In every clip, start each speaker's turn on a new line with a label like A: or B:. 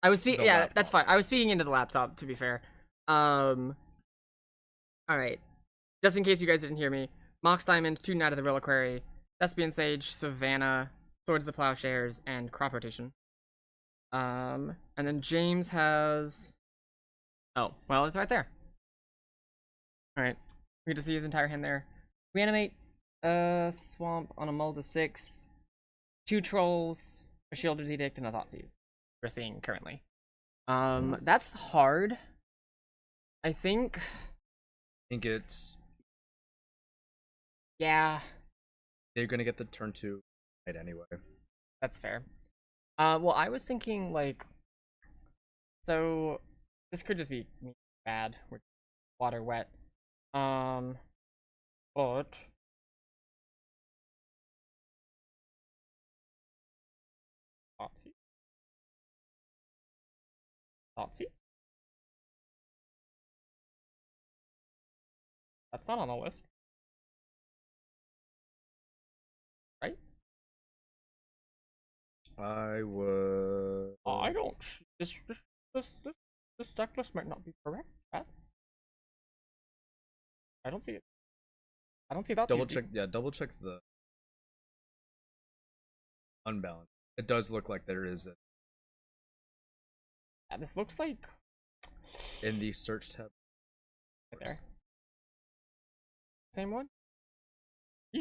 A: I was speaking. Yeah,
B: laptop.
A: that's fine. I was speaking into the laptop. To be fair. All right. Just in case you guys didn't hear me, Mox Diamond, Two Knight of the Reliquary, Thespian Sage, Savannah, Swords of the Plowshares, and Crop Rotation. And then James has. Oh, well, it's right there. All right, we get to see his entire hand there. Reanimate, Swamp on a mull to 6, 2 Trolls, a Shielded Edict, and a Thoughtseize. We're seeing currently. That's hard. I think
B: it's
A: yeah,
B: they're gonna get the turn 2 right anyway.
A: that's fair. Well, I was thinking like, so this could just be bad. We're water wet. But Thoughtseize? That's not on the list, right?
B: I would.
A: I don't. This deck list might not be correct. Pat. I don't see it. I don't see that.
B: Double check. Yeah, double check the unbalanced. It does look like there is a.
A: Yeah, this looks like
B: In the search tab.
A: right there. Same one.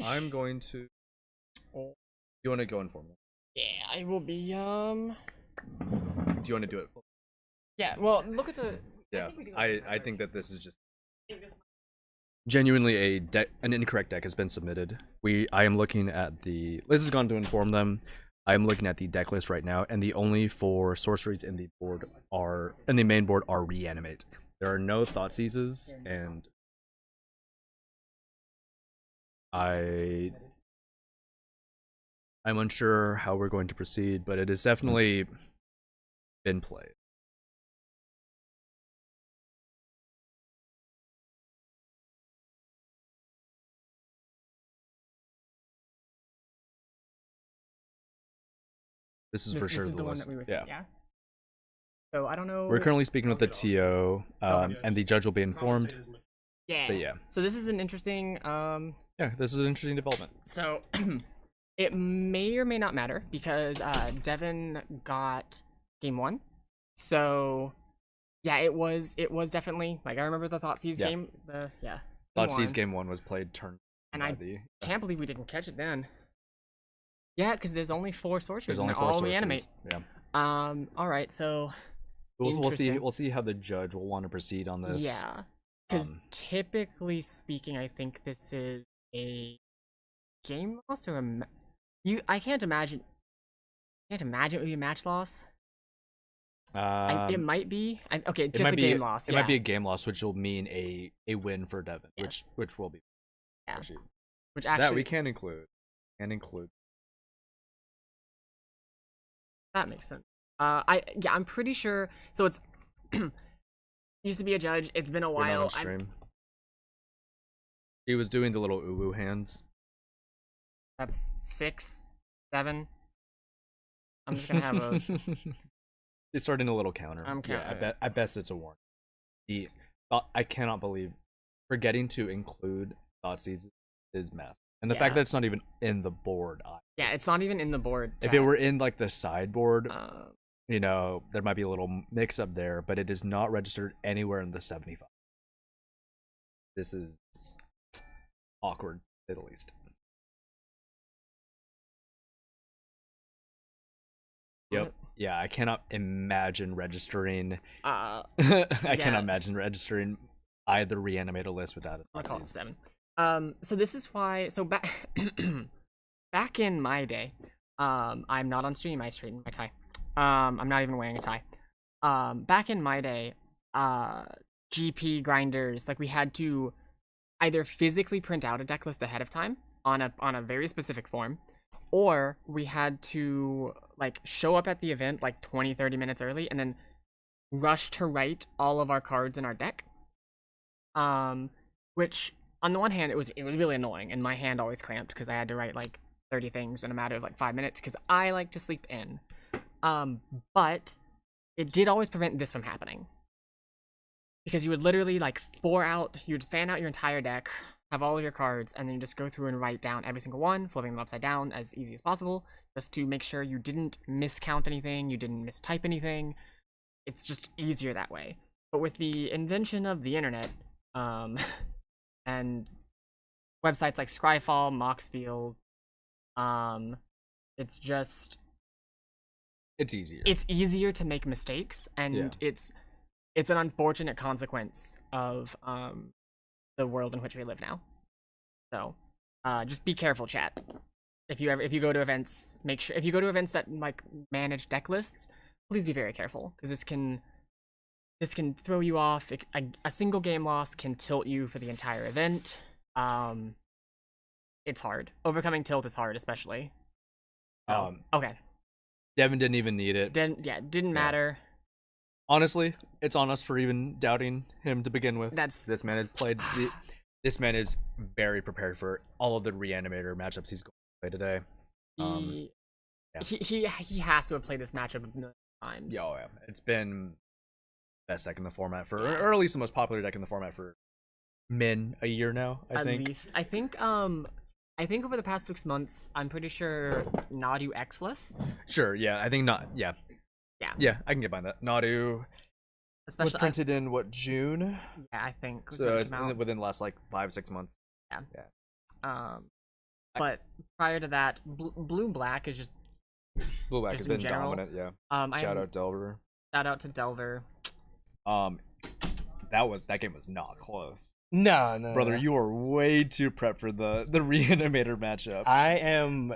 B: I'm going to.
A: Oh.
B: You want to go in for me?
A: Yeah, I will be.
B: Do you want to do it?
A: Yeah. Well, look at the.
B: Yeah, I think that this is just genuinely an incorrect deck has been submitted. I am looking at the. Liz has gone to inform them. I am looking at the deck list right now, and the only 4 sorceries in the main board are Reanimate. There are no Thoughtseizes, and I'm unsure how we're going to proceed, but it has definitely been played. This is for sure the list.
A: Yeah. So I don't know.
B: We're currently speaking with the TO, and the judge will be informed.
A: Yeah.
B: But yeah.
A: So this is an interesting.
B: Yeah, this is an interesting development.
A: So it may or may not matter because Devin got game 1. So yeah, it was definitely like I remember the Thoughtseize game.
B: Thoughtseize game 1 was played turn.
A: And I can't believe we didn't catch it then. Yeah, because there's only 4 sorceries.
B: There's only 4
A: all
B: sorceries.
A: Reanimate.
B: Yeah.
A: All right. So
B: we'll see how the judge will want to proceed on this.
A: Yeah. Because typically speaking, I think this is a game loss or I can't imagine. It would be a match loss. It might be. Okay, just a game loss.
B: It might be a game loss, which will mean a win for Devin,
A: yes.
B: which will be.
A: Yeah. Which actually
B: that we can include.
A: That makes sense. I'm pretty sure. So it's used to be a judge. It's been a while.
B: He was doing the little uwu hands.
A: That's 6, 7. I'm just gonna have a.
B: He's starting a little counter.
A: I'm counter.
B: Yeah, I bet it's a warning. I cannot believe forgetting to include Thoughtseize is massive. And the fact that it's not even in the board.
A: Yeah, it's not even in the board.
B: If it were in like the sideboard, there might be a little mix up there, but it is not registered anywhere in the 75. This is awkward, at least. Yep. Yeah, I cannot imagine registering. I cannot imagine registering either Reanimator list without it.
A: I'll call it 7. So this is why. So back back in my day, I'm not on stream. I stream my tie. I'm not even wearing a tie. Back in my day, GP grinders, like we had to either physically print out a deck list ahead of time on a very specific form, or we had to like show up at the event like 20-30 minutes early and then rush to write all of our cards in our deck. Which on the one hand it was really annoying, and my hand always cramped because I had to write like 30 things in a matter of like 5 minutes because I like to sleep in. But it did always prevent this from happening. Because you would literally like you'd fan out your entire deck, have all of your cards, and then you just go through and write down every single one, flipping them upside down as easy as possible, just to make sure you didn't miscount anything, you didn't mistype anything. It's just easier that way. But with the invention of the internet, and websites like Scryfall, Moxfield, it's
B: easier.
A: It's easier to make mistakes, and it's an unfortunate consequence of the world in which we live now. So, just be careful, chat. If you go to events, make sure if you go to events that like manage deck lists, please be very careful, because this can throw you off. A single game loss can tilt you for the entire event. It's hard. Overcoming tilt is hard, especially. Okay.
B: Devin didn't even need it.
A: Didn't matter.
B: Honestly, it's on us for even doubting him to begin with. This man this man is very prepared for all of the reanimator matchups he's going to play today.
A: He has to have played this matchup a million times.
B: Yeah, it's been best deck in the format for, or at least the most popular deck in the format for a year now.
A: At least I think over the past 6 months, I'm pretty sure Nadu X lists.
B: Sure, yeah, I think not. Yeah, I can get behind that. Nadu was printed in what, June?
A: Yeah, I think.
B: So it's within the last like 5-6 months.
A: Yeah. But prior to that, Blue Black is just
B: Blue Black has been dominant. Yeah. Shout out Delver.
A: Shout out to Delver.
B: That game was not close.
C: No,
B: brother, you are way too prepped for the reanimator matchup.
C: I am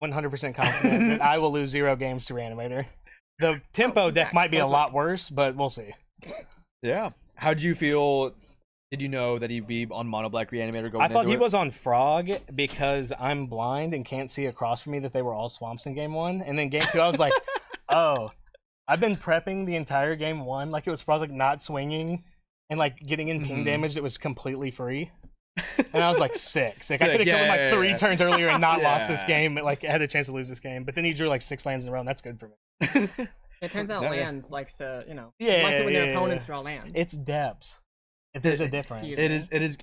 C: 100% confident that I will lose 0 games to reanimator. The tempo deck might be a lot worse, but we'll see.
B: Yeah. How'd you feel? Did you know that he'd be on mono black reanimator going?
C: I thought he was on Frog because I'm blind and can't see across from me that they were all swamps in game 1, and then game 2 I was like, oh, I've been prepping the entire game 1 like it was Frog, like not swinging and like getting in ping damage that was completely free. And I was like sick. I could have killed him like 3 turns earlier and not lost this game. Like I had a chance to lose this game, but then he drew like 6 lands in a row, and that's good for me.
A: It turns out Lands likes to, likes it when their opponents draw lands.
C: It's depths. If there's a difference.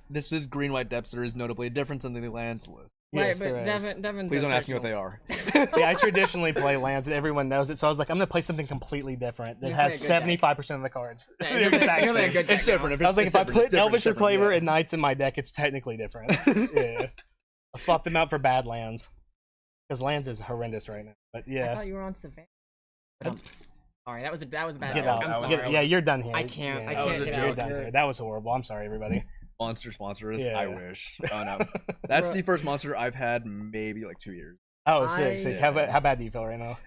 B: This is green white depths. There is notably a difference in the lands list.
A: Right,
C: yes,
A: but Devin's
B: please don't ask me what they are.
C: Yeah, I traditionally play lands and everyone knows it, so I was like, I'm gonna play something completely different that has 75% of the cards.
B: It's different.
C: I was like, if I put Elvish or Claver and Knights in my deck, it's technically different. Yeah, I'll swap them out for bad lands because lands is horrendous right now. But yeah,
A: I thought you were on Savannah. Sorry, that was a bad
C: Get
A: joke.
C: out.
A: I'm sorry.
C: Yeah, you're done here.
A: I can't.
C: Yeah,
A: I can't get
C: you're
A: out.
C: done here. That was horrible. I'm sorry, everybody.
B: Monster sponsor us.
C: Yeah.
B: I wish. Oh no, that's the first monster I've had maybe like 2 years.
C: Oh, sick. How bad do you feel right now?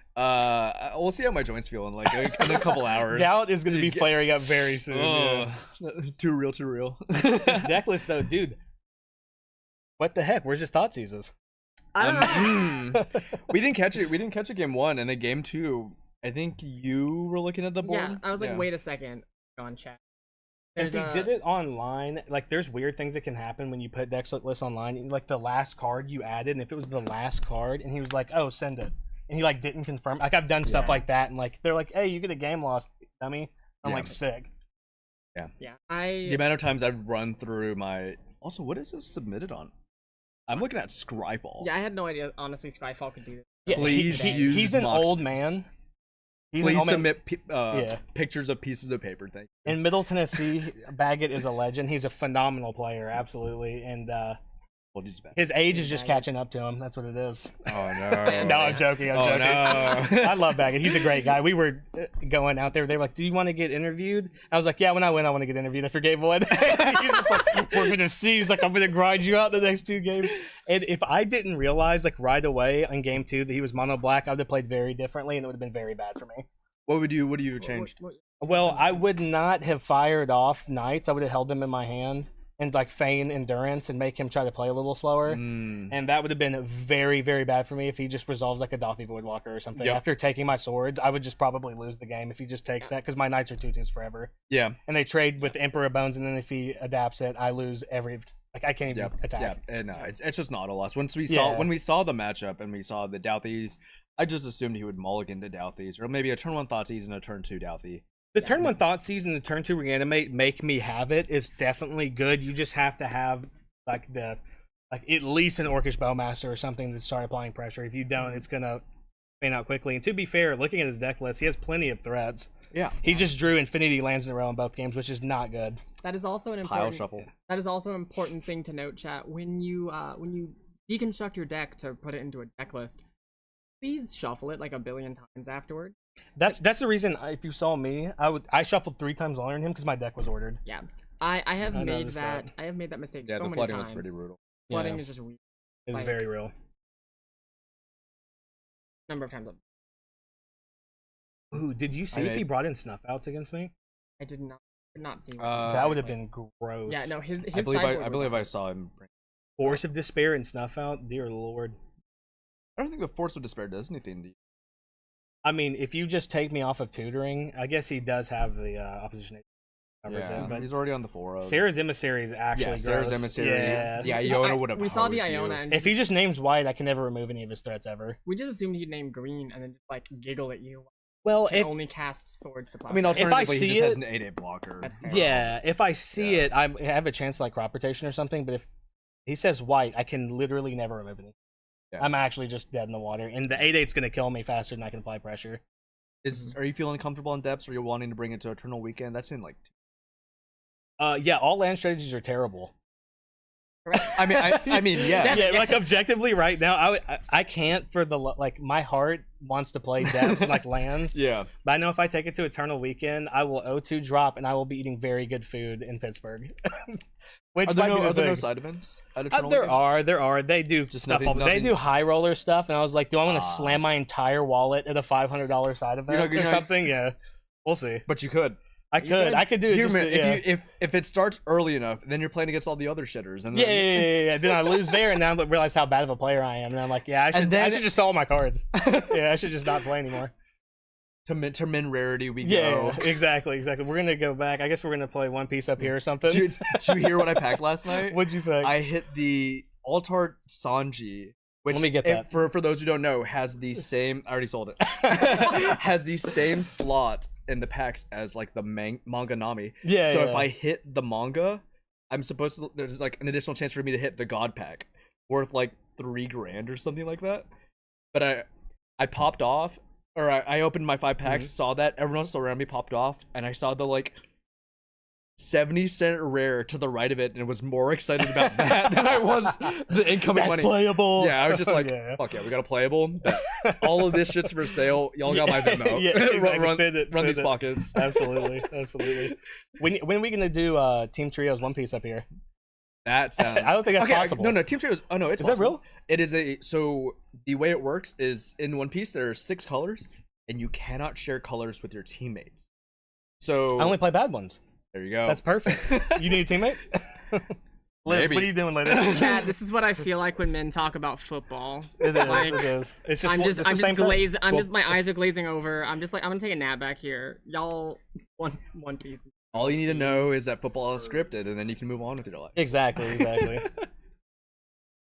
B: We'll see how my joints feel in like in a couple hours.
C: Gout is going to be flaring up very soon.
B: Oh, too real.
C: This Decklist though, dude. What the heck? Where's his Thoughtseizes?
B: We didn't catch it. We didn't catch it game 1, and then game 2. I think you were looking at the board.
A: Yeah, I was like, wait a second. Go on chat.
C: If he did it online, like there's weird things that can happen when you put deck lists online. Like the last card you added, and if it was the last card, and he was like, "Oh, send it," and he like didn't confirm. Like I've done stuff like that, and like they're like, "Hey, you get a game lost, dummy." I'm like, sick.
B: Yeah.
A: The
B: amount of times I've run through my. Also, what is this submitted on? I'm looking at Scryfall.
A: Yeah, I had no idea. Honestly, Scryfall could do this.
C: Yeah,
B: please use.
C: He's an old man.
B: Please submit pictures of pieces of paper. Thank you.
C: In Middle Tennessee, Baggett is a legend. He's a phenomenal player, absolutely. And his age is just catching up to him. That's what it is.
B: Oh, no.
C: No, I'm joking.
B: No.
C: I love Baggett. He's a great guy. We were going out there. They were like, do you want to get interviewed? I was like, yeah, when I win, I want to get interviewed. I forgave one. He's just like, we're going to see. He's like, I'm going to grind you out the next 2 games. And if I didn't realize, like, right away on game 2 that he was mono black, I would have played very differently, and it would have been very bad for me.
B: What would you have changed?
C: Well, I would not have fired off Knights. I would have held them in my hand and like feign endurance and make him try to play a little slower. And that would have been very, very bad for me if he just resolves like a Dothy Voidwalker or something.
B: Yep.
C: After taking my swords, I would just probably lose the game if he just takes that, because my Knights are 2/2s forever.
B: Yeah.
C: And they trade with Emperor Bones, and then if he adapts it, I lose every... Like I can't even attack.
B: Yeah, no, it's just not a loss. Once we saw the matchup and we saw the Douthys I just assumed he would mulligan to Douthies, or maybe a turn 1 Thoughtseize and a turn 2 Douthie.
C: The turn 1 Thougtseize and the turn 2 Reanimate make me have it is definitely good. You just have to have like at least an Orcish Bowmaster or something to start applying pressure. If you don't, it's gonna fan out quickly. And to be fair, looking at his deck list, he has plenty of threats. Yeah, he just drew Infinity lands in a row in both games, which is not good.
A: That is also an
B: pile
A: important
B: shuffle.
A: That is also an important thing to note, chat. When you deconstruct your deck to put it into a deck list, please shuffle it like a billion times afterward.
C: That's the reason. If you saw me, I shuffled 3 times longer than him because my deck was ordered.
A: Yeah, I have made that. I have made that mistake so many times.
B: Yeah, the flooding was pretty brutal.
A: Flooding is just weak.
C: It was very real.
A: Number of times.
C: Ooh, did you see if he brought in snuff outs against me?
A: I did not see.
C: That would have been gross.
A: Yeah, no, his
B: I believe I saw him bring
C: Force of Despair and snuff out. Dear Lord.
B: I don't think the Force of Despair does anything to you.
C: I mean, if you just take me off of tutoring, I guess he does have the opposition.
B: Yeah, but he's already on the 4-0.
C: Sarah's Emissary is actually gross.
B: Sarah's Emissary.
C: Yeah,
B: Iona would have.
A: We saw the Iona. And
C: if he just names white, I can never remove any of his threats ever.
A: We just assumed he'd name green and then just like giggle at you.
C: Well,
A: if only cast swords to plowshare.
B: I mean, alternatively, he just has an 8/8 blocker.
A: That's fair.
C: Yeah, if I see it, I have a chance like crop rotation or something. But if he says white, I can literally never remove any. Yeah. I'm actually just dead in the water, and the 8/8's gonna kill me faster than I can apply pressure.
B: Are you feeling comfortable in depths, or are you wanting to bring it to Eternal Weekend? That's in like.
C: Yeah, all land strategies are terrible.
B: I mean, yeah.
C: Yeah, like objectively, right now, I can't for the like. My heart wants to play depths and like lands.
B: Yeah,
C: but I know if I take it to Eternal Weekend, I will O2 drop, and I will be eating very good food in Pittsburgh. Which
B: are there no side events at Eternal
C: Weekend? There are. They do just stuff. They do high roller stuff, and I was like, do I want to slam my entire wallet at a $500 side event or something? Yeah, we'll see.
B: But you could.
C: I could do it.
B: If it starts early enough, then you're playing against all the other shitters. And
C: then, yeah. Then I lose there, and now I realize how bad of a player I am, and I'm like, yeah, I should just sell all my cards. Yeah, I should just not play anymore.
B: To min rarity, we go.
C: Yeah, exactly. We're gonna go back. I guess we're gonna play One Piece up here or something.
B: Did you hear what I packed last night?
C: What'd you pack?
B: I hit the Altart Sanji. Which,
C: let me get that.
B: For those who don't know, has the same. I already sold it. Has the same slot in the packs as like the manga Nami.
C: Yeah.
B: So if I hit the manga, I'm supposed to. There's like an additional chance for me to hit the God pack, worth like $3,000 or something like that. But I popped off, or I opened my 5 packs, saw that everyone else around me popped off, and I saw the like 70-cent rare to the right of it, and was more excited about that than I was the incoming money.
C: That's playable.
B: Yeah, I was just like, fuck yeah, we got a playable. All of this shit's for sale. Y'all got my Venmo.
C: Yeah, exactly.
B: run these pockets.
C: Absolutely. When are we gonna do Team Trios One Piece up here?
B: That sounds.
C: I don't think that's possible.
B: No, Team Trios. Oh no, it's.
C: Is
B: possible.
C: That real?
B: It is so the way it works is in One Piece there are 6 colors, and you cannot share colors with your teammates. So
C: I only play bad ones.
B: There you go.
C: That's perfect. You need a teammate? Liz, what are you doing later?
A: Chad, this is what I feel like when men talk about football.
C: It is. It's just
A: I'm just glazing. My eyes are glazing over. I'm just like, I'm gonna take a nap back here. Y'all, One Piece.
B: All you need to know is that football is scripted, and then you can move on with your life.
C: Exactly.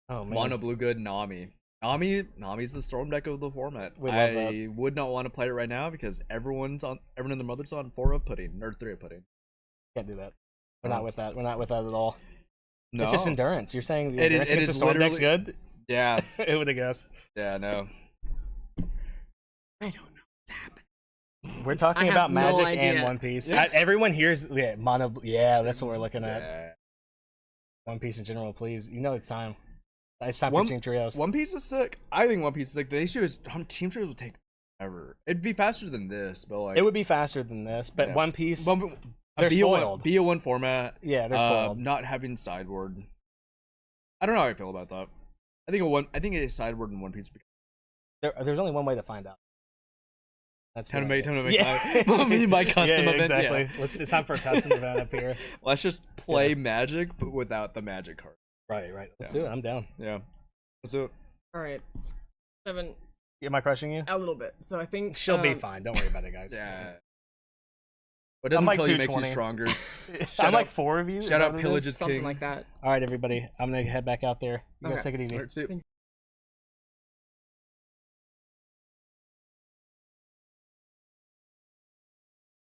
C: Oh man.
B: Mono Blue Good Nami's the storm deck of the format. I would not want to play it right now because everyone in the mother's on 4 of pudding or 3 of pudding.
C: Can't do that. We're not with that. We're not with that at all.
B: No.
C: It's just endurance. You're saying the
B: it
C: endurance
B: is
C: storm deck's good?
B: Yeah.
C: It would have guessed.
B: Yeah, no.
A: I don't know what's happening.
C: We're talking about Magic and One Piece. Everyone here's mono. Yeah, that's what we're looking at. One Piece in general, please. You know it's time. It's time for Team Trios.
B: One Piece is sick. I think One Piece is sick. The issue is Team Trios will take forever. It'd be faster than this, but like
C: it would be faster than this. But One Piece, they're
B: spoiled. BO1 format.
C: Yeah, they're spoiled.
B: Not having sideboard. I don't know how I feel about that. I think a sideboard in One Piece.
C: There's only one way to find out. That's
B: time to make my custom event.
C: Exactly. Yeah. It's time for a custom event up here.
B: Let's just play Magic, but without the Magic card.
C: Right. Let's do it. I'm down.
B: Yeah. Let's do it.
A: All right. Devin.
C: Am I crushing you?
A: A little bit. So I think
C: she'll be fine. Don't worry about it, guys.
B: Yeah. What doesn't kill you makes you stronger.
C: I'm like 4 of you.
B: Shout out Pillage's King.
A: Something like that.
C: All right, everybody. I'm going to head back out there. You guys take it easy.
B: All right,